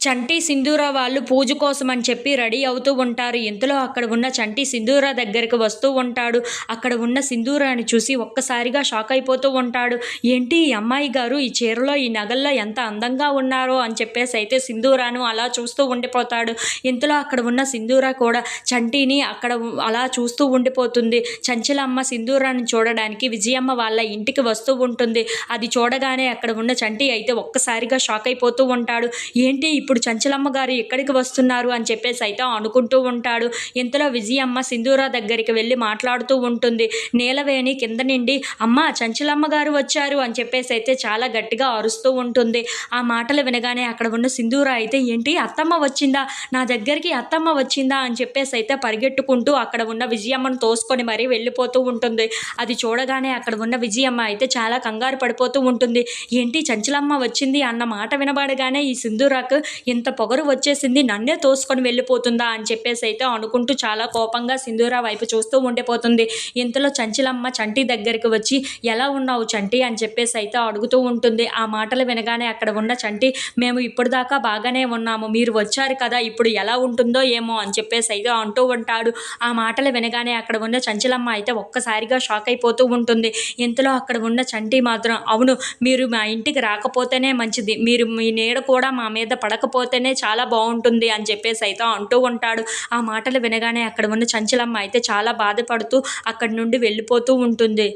చంటి, సింధూర వాళ్ళు పూజ కోసం అని చెప్పి రెడీ అవుతూ ఉంటారు. ఇంతలో అక్కడ ఉన్న చంటి సింధూర దగ్గరికి వస్తూ ఉంటాడు. అక్కడ ఉన్న సింధూరాని చూసి ఒక్కసారిగా షాక్ అయిపోతూ ఉంటాడు. ఏంటి ఈ అమ్మాయి గారు ఈ చీరలో, ఈ నగల్లో ఎంత అందంగా ఉన్నారో అని చెప్పేసి అయితే సింధూరాను అలా చూస్తూ ఉండిపోతాడు. ఇంతలో అక్కడ ఉన్న సింధూర కూడా చంటిని అక్కడ అలా చూస్తూ ఉండిపోతుంది. చంచలమ్మ సింధూరాన్ని చూడడానికి విజయమ్మ వాళ్ళ ఇంటికి వస్తూ ఉంటుంది. అది చూడగానే అక్కడ ఉన్న చంటి అయితే ఒక్కసారిగా షాక్ అయిపోతూ ఉంటాడు. ఏంటి ఇప్పుడు చంచలమ్మ గారు ఎక్కడికి వస్తున్నారు అని చెప్పేసి అయితే అనుకుంటూ ఉంటాడు. ఇంతలో విజయమ్మ సింధూర దగ్గరికి వెళ్ళి మాట్లాడుతూ ఉంటుంది. నీలవేణి కింద నుండి అమ్మ చంచలమ్మ గారు వచ్చారు అని చెప్పేసి అయితే చాలా గట్టిగా అరుస్తూ ఉంటుంది. ఆ మాటలు వినగానే అక్కడ ఉన్న సింధూర అయితే ఏంటి అత్తమ్మ వచ్చిందా, నా దగ్గరికి అత్తమ్మ వచ్చిందా అని చెప్పేసి అయితే పరిగెట్టుకుంటూ అక్కడ ఉన్న విజయమ్మను తోసుకొని మరీ వెళ్ళిపోతూ ఉంటుంది. అది చూడగానే అక్కడ ఉన్న విజయమ్మ అయితే చాలా కంగారు పడిపోతూ ఉంటుంది. ఏంటి చంచలమ్మ వచ్చింది అన్న మాట వినబడగానే ఈ సింధూరకు ఇంత పొగరు వచ్చేసింది, నన్నే తోసుకొని వెళ్ళిపోతుందా అని చెప్పేసి అయితే అనుకుంటూ చాలా కోపంగా సింధూర వైపు చూస్తూ ఉండిపోతుంది. ఇంతలో చంచలమ్మ చంటి దగ్గరికి వచ్చి ఎలా ఉన్నావు చంటి అని చెప్పేసి అయితే అడుగుతూ ఉంటుంది. ఆ మాటలు వినగానే అక్కడ ఉన్న చంటి మేము ఇప్పుడు దాకా బాగానే ఉన్నాము, మీరు వచ్చారు కదా ఇప్పుడు ఎలా ఉంటుందో ఏమో అని చెప్పేసి అయితే అంటూ ఉంటాడు. ఆ మాటలు వినగానే అక్కడ ఉన్న చంచలమ్మ అయితే ఒక్కసారిగా షాక్ అయిపోతూ ఉంటుంది. ఇంతలో అక్కడ ఉన్న చంటి మాత్రం అవును, మీరు మా ఇంటికి రాకపోతేనే మంచిది, మీరు మీ నీడ కూడా మా మీద పడకపోతేనే చాలా బాగుంటుంది అని చెప్పేసి అయితే అంటూ ఉంటాడు. ఆ మాటలు వినగానే అక్కడ ఉన్న చంచలమ్మ అయితే చాలా బాధపడుతూ అక్కడి నుండి వెళ్ళిపోతూ ఉంటుంది.